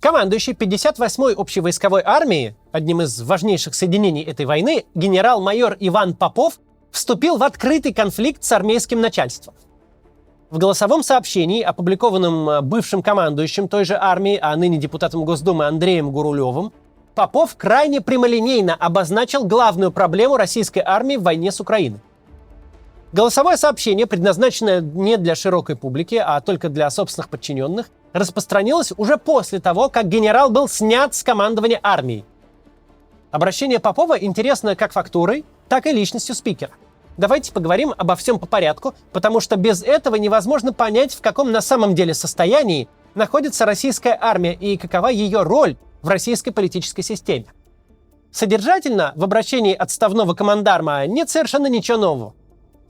Командующий 58-й общевойсковой армией, одним из важнейших соединений этой войны, генерал-майор Иван Попов, вступил в открытый конфликт с армейским начальством. В голосовом сообщении, опубликованном бывшим командующим той же армии, а ныне депутатом Госдумы Андреем Гурулевым, Попов крайне прямолинейно обозначил главную проблему российской армии в войне с Украиной. Голосовое сообщение, предназначенное не для широкой публики, а только для собственных подчиненных, распространилось уже после того, как генерал был снят с командования армией. Обращение Попова интересно как фактурой, так и личностью спикера. Давайте поговорим обо всем по порядку, потому что без этого невозможно понять, в каком на самом деле состоянии находится российская армия и какова ее роль в российской политической системе. Содержательно в обращении отставного командарма нет совершенно ничего нового.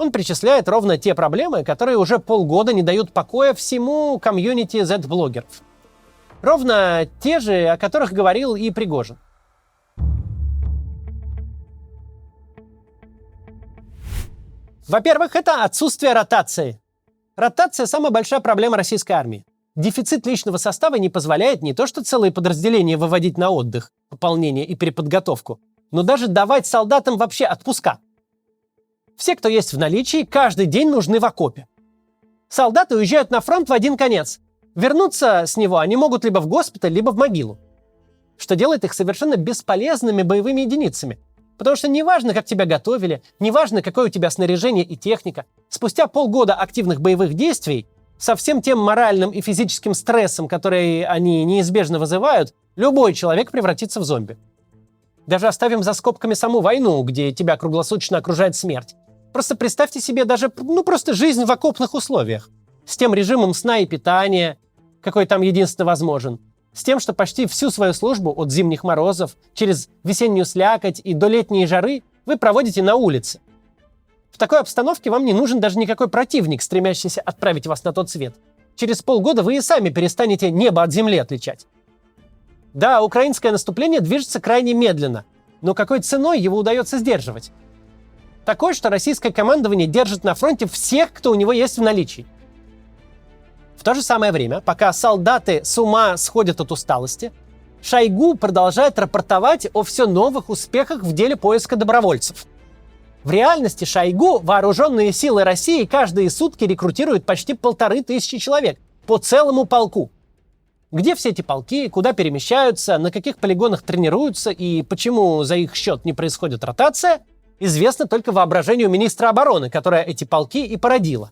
Он причисляет ровно те проблемы, которые уже полгода не дают покоя всему комьюнити Z-блогеров. Ровно те же, о которых говорил и Пригожин. Во-первых, это отсутствие ротации. Ротация – самая большая проблема российской армии. Дефицит личного состава не позволяет не то что целые подразделения выводить на отдых, пополнение и переподготовку, но даже давать солдатам вообще отпуска. Все, кто есть в наличии, каждый день нужны в окопе. Солдаты уезжают на фронт в один конец. Вернуться с него они могут либо в госпиталь, либо в могилу. Что делает их совершенно бесполезными боевыми единицами. Потому что неважно, как тебя готовили, неважно, какое у тебя снаряжение и техника, спустя полгода активных боевых действий, со всем тем моральным и физическим стрессом, который они неизбежно вызывают, любой человек превратится в зомби. Даже оставим за скобками саму войну, где тебя круглосуточно окружает смерть. Просто представьте себе даже, просто жизнь в окопных условиях. С тем режимом сна и питания, какой там единственно возможен. С тем, что почти всю свою службу от зимних морозов, через весеннюю слякоть и до летней жары вы проводите на улице. В такой обстановке вам не нужен даже никакой противник, стремящийся отправить вас на тот свет. Через полгода вы и сами перестанете небо от земли отличать. Да, украинское наступление движется крайне медленно, но какой ценой его удается сдерживать? Такой, что российское командование держит на фронте всех, кто у него есть в наличии. В то же самое время, пока солдаты с ума сходят от усталости, Шойгу продолжает рапортовать о все новых успехах в деле поиска добровольцев. В реальности Шойгу вооруженные силы России каждые сутки рекрутируют почти 1500 человек по целому полку. Где все эти полки, куда перемещаются, на каких полигонах тренируются и почему за их счет не происходит ротация, известно только воображению министра обороны, которая эти полки и породила.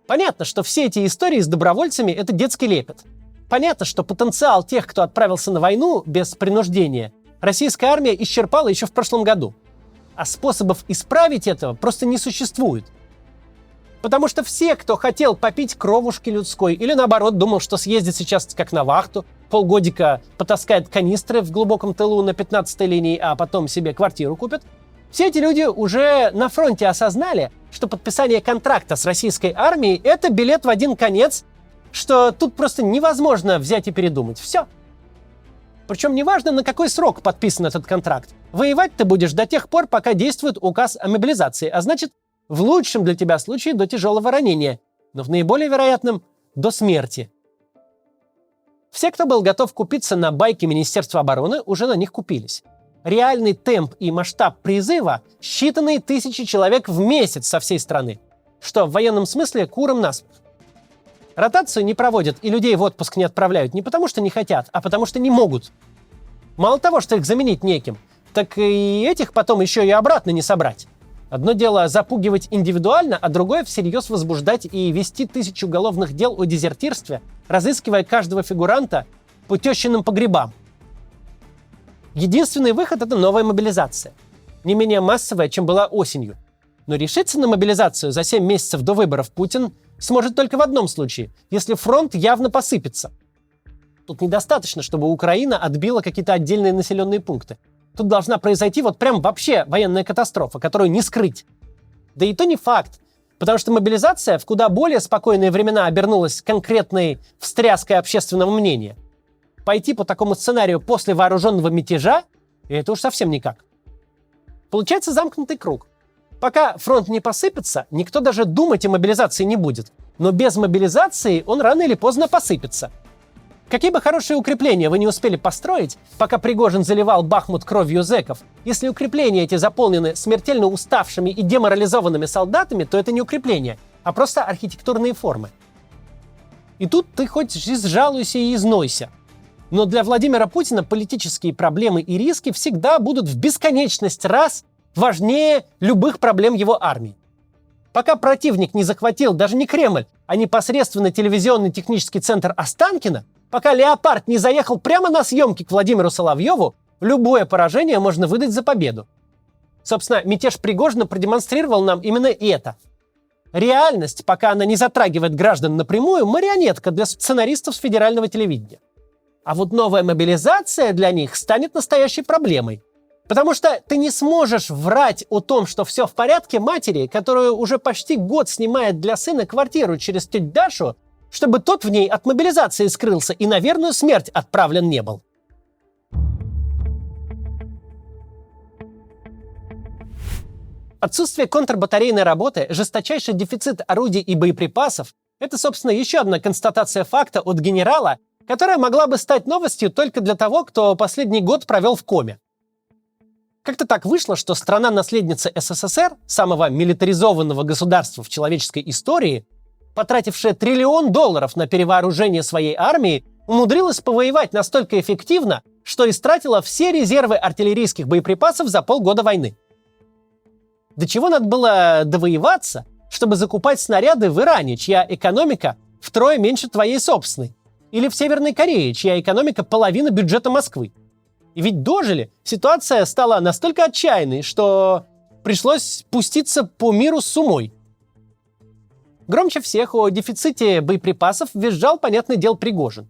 Понятно, что все эти истории с добровольцами – это детский лепет. Понятно, что потенциал тех, кто отправился на войну без принуждения, российская армия исчерпала еще в прошлом году. А способов исправить этого просто не существует. Потому что все, кто хотел попить кровушки людской или наоборот думал, что съездит сейчас как на вахту, полгодика потаскает канистры в глубоком тылу на 15-й линии, а потом себе квартиру купит, все эти люди уже на фронте осознали, что подписание контракта с российской армией – это билет в один конец, что тут просто невозможно взять и передумать. Все. Причем неважно, на какой срок подписан этот контракт. Воевать ты будешь до тех пор, пока действует указ о мобилизации, а значит, в лучшем для тебя случае до тяжелого ранения, но в наиболее вероятном – до смерти. Все, кто был готов купиться на байки Министерства обороны, уже на них купились. Реальный темп и масштаб призыва – считанные тысячи человек в месяц со всей страны, что в военном смысле курам насмех. Ротацию не проводят и людей в отпуск не отправляют не потому, что не хотят, а потому, что не могут. Мало того, что их заменить неким, так и этих потом еще и обратно не собрать. Одно дело запугивать индивидуально, а другое всерьез возбуждать и вести 1000 уголовных дел о дезертирстве, разыскивая каждого фигуранта по тещиным погребам. Единственный выход – это новая мобилизация. Не менее массовая, чем была осенью. Но решиться на мобилизацию за 7 месяцев до выборов Путин сможет только в одном случае, если фронт явно посыпется. Тут недостаточно, чтобы Украина отбила какие-то отдельные населенные пункты. Тут должна произойти вот прям вообще военная катастрофа, которую не скрыть. Да и то не факт, потому что мобилизация в куда более спокойные времена обернулась конкретной встряской общественного мнения. Пойти по такому сценарию после вооруженного мятежа – это уж совсем никак. Получается замкнутый круг. Пока фронт не посыпется, никто даже думать о мобилизации не будет. Но без мобилизации он рано или поздно посыпется. Какие бы хорошие укрепления вы не успели построить, пока Пригожин заливал Бахмут кровью зэков, если укрепления эти заполнены смертельно уставшими и деморализованными солдатами, то это не укрепления, а просто архитектурные формы. И тут ты хоть изжалуйся и изнойся. Но для Владимира Путина политические проблемы и риски всегда будут в бесконечность раз важнее любых проблем его армии. Пока противник не захватил даже не Кремль, а непосредственно телевизионный технический центр Останкино, пока «Леопард» не заехал прямо на съемки к Владимиру Соловьеву, любое поражение можно выдать за победу. Собственно, мятеж Пригожина продемонстрировал нам именно это. Реальность, пока она не затрагивает граждан напрямую, марионетка для сценаристов с федерального телевидения. А вот новая мобилизация для них станет настоящей проблемой. Потому что ты не сможешь врать о том, что все в порядке матери, которая уже почти год снимает для сына квартиру через тетю Дашу, чтобы тот в ней от мобилизации скрылся и на верную смерть отправлен не был. Отсутствие контрбатарейной работы, жесточайший дефицит орудий и боеприпасов – это, собственно, еще одна констатация факта от генерала, которая могла бы стать новостью только для того, кто последний год провел в коме. Как-то так вышло, что страна-наследница СССР, самого милитаризованного государства в человеческой истории, потратившая $1 триллион на перевооружение своей армии, умудрилась повоевать настолько эффективно, что истратила все резервы артиллерийских боеприпасов за полгода войны. До чего надо было довоеваться, чтобы закупать снаряды в Иране, чья экономика втрое меньше твоей собственной? Или в Северной Корее, чья экономика половина бюджета Москвы? И ведь дожили, ситуация стала настолько отчаянной, что пришлось пуститься по миру с умой. Громче всех о дефиците боеприпасов визжал, понятное дело, Пригожин.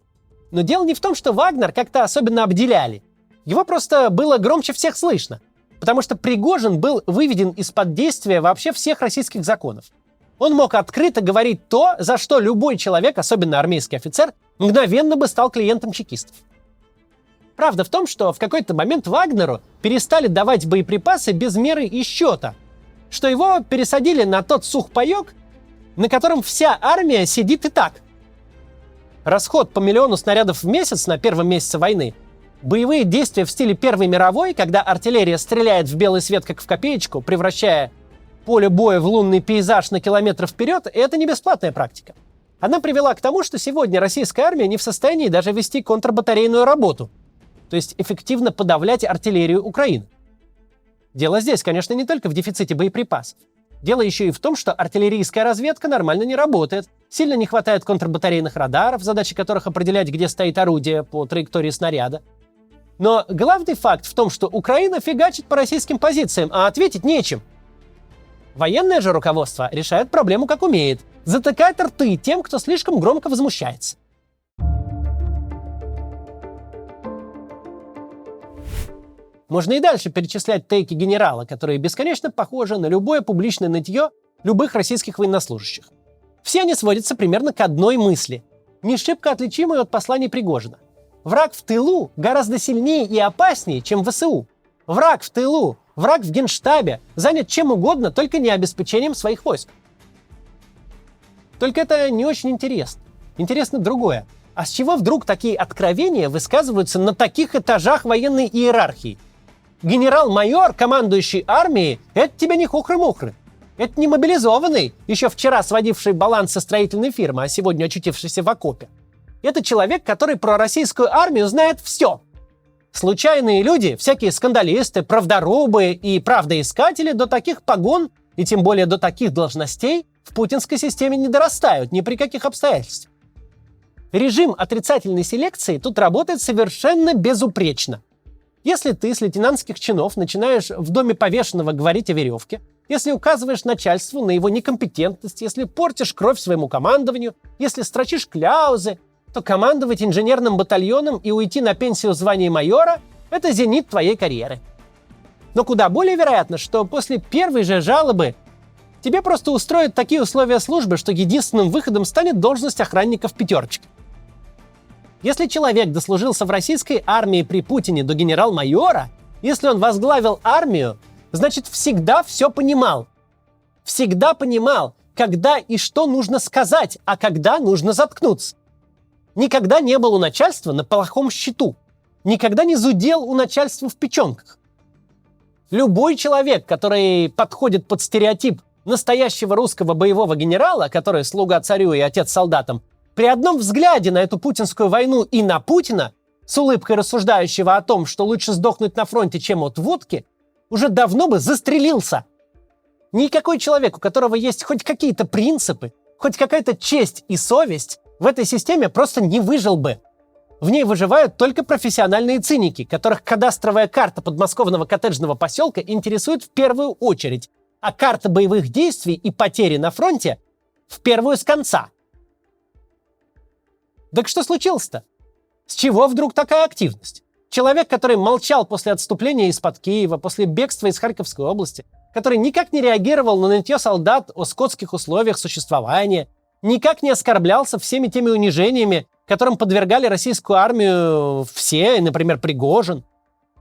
Но дело не в том, что Вагнер как-то особенно обделяли. Его просто было громче всех слышно. Потому что Пригожин был выведен из-под действия вообще всех российских законов. Он мог открыто говорить то, за что любой человек, особенно армейский офицер, мгновенно бы стал клиентом чекистов. Правда в том, что в какой-то момент Вагнеру перестали давать боеприпасы без меры и счета, что его пересадили на тот сухпайок, на котором вся армия сидит и так. Расход по 1 миллиону снарядов в месяц на первом месяце войны, боевые действия в стиле Первой мировой, когда артиллерия стреляет в белый свет как в копеечку, превращая поле боя в лунный пейзаж на километр вперед, это не бесплатная практика. Она привела к тому, что сегодня российская армия не в состоянии даже вести контрбатарейную работу, то есть эффективно подавлять артиллерию Украины. Дело здесь, конечно, не только в дефиците боеприпасов. Дело еще и в том, что артиллерийская разведка нормально не работает, сильно не хватает контрбатарейных радаров, задача которых определять, где стоит орудие по траектории снаряда. Но главный факт в том, что Украина фигачит по российским позициям, а ответить нечем. Военное же руководство решает проблему как умеет, затыкает рты тем, кто слишком громко возмущается. Можно и дальше перечислять тейки генерала, которые бесконечно похожи на любое публичное нытье любых российских военнослужащих. Все они сводятся примерно к одной мысли, не шибко отличимой от посланий Пригожина. Враг в тылу гораздо сильнее и опаснее, чем ВСУ. Враг в тылу, враг в Генштабе занят чем угодно, только не обеспечением своих войск. Только это не очень интересно. Интересно другое. А с чего вдруг такие откровения высказываются на таких этажах военной иерархии? Генерал-майор, командующий армией, это тебе не хухры-мухры. Это не мобилизованный, еще вчера сводивший баланс со строительной фирмы, а сегодня очутившийся в окопе. Это человек, который про российскую армию знает все. Случайные люди, всякие скандалисты, правдорубы и правдоискатели до таких погон и тем более до таких должностей в путинской системе не дорастают ни при каких обстоятельствах. Режим отрицательной селекции тут работает совершенно безупречно. Если ты с лейтенантских чинов начинаешь в доме повешенного говорить о веревке, если указываешь начальству на его некомпетентность, если портишь кровь своему командованию, если строчишь кляузы, то командовать инженерным батальоном и уйти на пенсию в звании майора – это зенит твоей карьеры. Но куда более вероятно, что после первой же жалобы тебе просто устроят такие условия службы, что единственным выходом станет должность охранника в пятерочке. Если человек дослужился в российской армии при Путине до генерал-майора, если он возглавил армию, значит всегда все понимал. Всегда понимал, когда и что нужно сказать, а когда нужно заткнуться. никогда не был у начальства на плохом счету, никогда не зудел у начальства в печенках. Любой человек, который подходит под стереотип настоящего русского боевого генерала, который слуга царю и отец солдатам, при одном взгляде на эту путинскую войну и на Путина, с улыбкой рассуждающего о том, что лучше сдохнуть на фронте, чем от водки, уже давно бы застрелился. Никакой человек, у которого есть хоть какие-то принципы, хоть какая-то честь и совесть, в этой системе просто не выжил бы. В ней выживают только профессиональные циники, которых кадастровая карта подмосковного коттеджного поселка интересует в первую очередь, а карта боевых действий и потери на фронте в первую с конца. Так что случилось-то? С чего вдруг такая активность? Человек, который молчал после отступления из-под Киева, после бегства из Харьковской области, который никак не реагировал на нытье солдат о скотских условиях существования, никак не оскорблялся всеми теми унижениями, которым подвергали российскую армию все, например, Пригожин.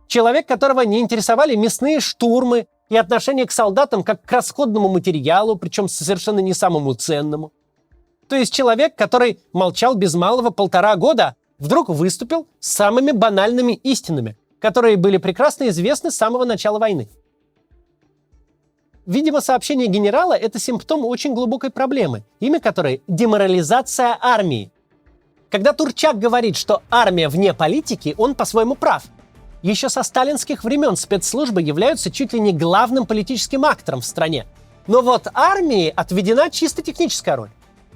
Человек, которого не интересовали мясные штурмы и отношение к солдатам как к расходному материалу, причем совершенно не самому ценному. То есть человек, который молчал без малого 1,5 года, вдруг выступил с самыми банальными истинами, которые были прекрасно известны с самого начала войны. Видимо, сообщение генерала – это симптом очень глубокой проблемы, имя которой – деморализация армии. Когда Турчак говорит, что армия вне политики, он по-своему прав. Еще со сталинских времен спецслужбы являются чуть ли не главным политическим актором в стране. Но вот армии отведена чисто техническая роль.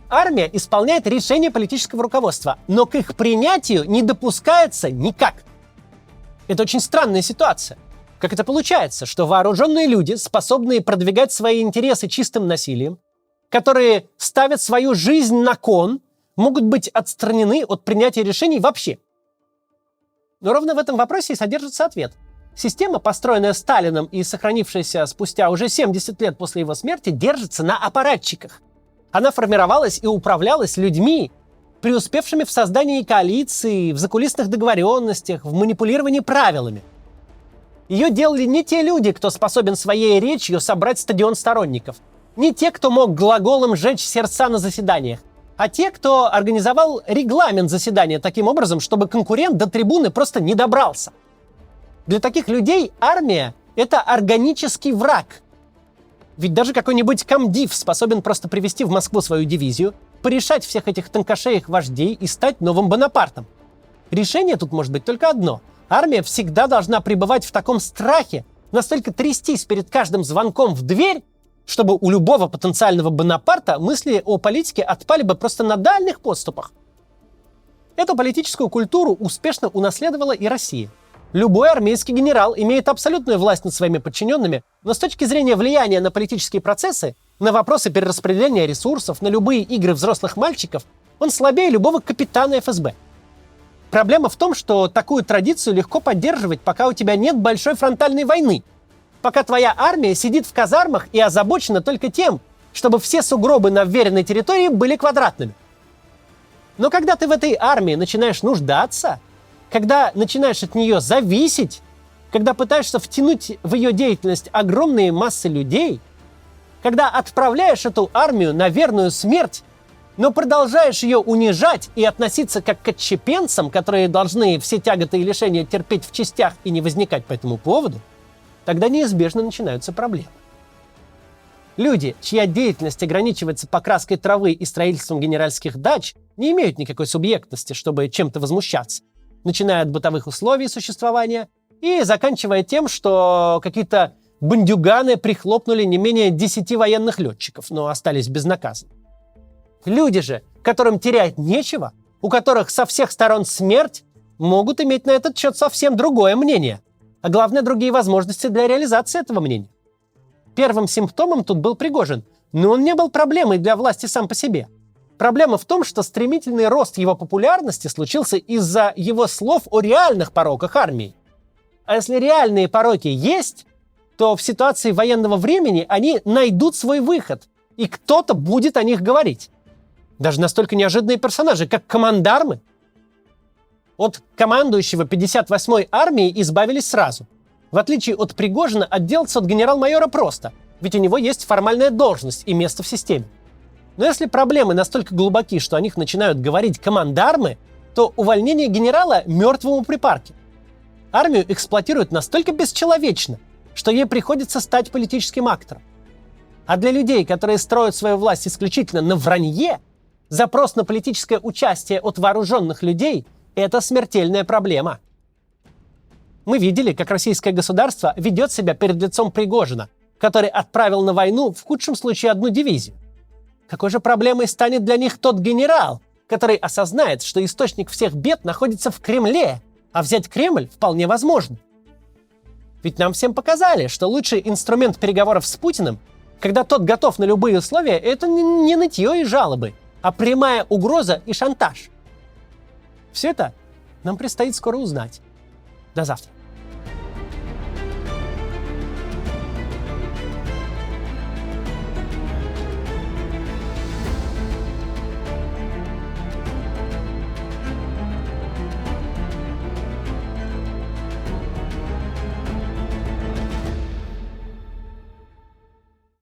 Армия исполняет решения политического руководства, но к их принятию не допускается никак. Это очень странная ситуация. Как это получается, что вооруженные люди, способные продвигать свои интересы чистым насилием, которые ставят свою жизнь на кон, могут быть отстранены от принятия решений вообще? Но ровно в этом вопросе и содержится ответ. Система, построенная Сталином и сохранившаяся спустя уже 70 лет после его смерти, держится на аппаратчиках. Она формировалась и управлялась людьми, преуспевшими в создании коалиции, в закулисных договоренностях, в манипулировании правилами. Ее делали не те люди, кто способен своей речью собрать стадион сторонников, не те, кто мог глаголом сжечь сердца на заседаниях, а те, кто организовал регламент заседания таким образом, чтобы конкурент до трибуны просто не добрался. Для таких людей армия – это органический враг. Ведь даже какой-нибудь комдив способен просто привести в Москву свою дивизию, порешать всех этих тонкошеек вождей и стать новым Бонапартом. Решение тут может быть только одно – армия всегда должна пребывать в таком страхе, настолько трястись перед каждым звонком в дверь, чтобы у любого потенциального Бонапарта мысли о политике отпали бы просто на дальних подступах. Эту политическую культуру успешно унаследовала и Россия. Любой армейский генерал имеет абсолютную власть над своими подчиненными, но с точки зрения влияния на политические процессы, на вопросы перераспределения ресурсов, на любые игры взрослых мальчиков, он слабее любого капитана ФСБ. Проблема в том, что такую традицию легко поддерживать, пока у тебя нет большой фронтальной войны. Пока твоя армия сидит в казармах и озабочена только тем, чтобы все сугробы на вверенной территории были квадратными. Но когда ты в этой армии начинаешь нуждаться, когда начинаешь от нее зависеть, когда пытаешься втянуть в ее деятельность огромные массы людей, когда отправляешь эту армию на верную смерть, но продолжаешь ее унижать и относиться как к отщепенцам, которые должны все тяготы и лишения терпеть в частях и не возникать по этому поводу, тогда неизбежно начинаются проблемы. Люди, чья деятельность ограничивается покраской травы и строительством генеральских дач, не имеют никакой субъектности, чтобы чем-то возмущаться, начиная от бытовых условий существования и заканчивая тем, что какие-то бандюганы прихлопнули не менее 10 военных летчиков, но остались безнаказанны. Люди же, которым терять нечего, у которых со всех сторон смерть, могут иметь на этот счет совсем другое мнение, а главное, другие возможности для реализации этого мнения. Первым симптомом тут был Пригожин, но он не был проблемой для власти сам по себе. Проблема в том, что стремительный рост его популярности случился из-за его слов о реальных пороках армии. А если реальные пороки есть, то в ситуации военного времени они найдут свой выход, и кто-то будет о них говорить. Даже настолько неожиданные персонажи, как командармы. От командующего 58-й армией избавились сразу. В отличие от Пригожина, отделаться от генерал-майора просто, ведь у него есть формальная должность и место в системе. Но если проблемы настолько глубоки, что о них начинают говорить командармы, то увольнение генерала мертвому припарке. Армию эксплуатируют настолько бесчеловечно, что ей приходится стать политическим актором. А для людей, которые строят свою власть исключительно на вранье, запрос на политическое участие от вооруженных людей – это смертельная проблема. Мы видели, как российское государство ведет себя перед лицом Пригожина, который отправил на войну в худшем случае одну дивизию. Какой же проблемой станет для них тот генерал, который осознает, что источник всех бед находится в Кремле, а взять Кремль вполне возможно? Ведь нам всем показали, что лучший инструмент переговоров с Путиным, когда тот готов на любые условия, это не нытье и жалобы, а прямая угроза и шантаж. Все это нам предстоит скоро узнать. До завтра.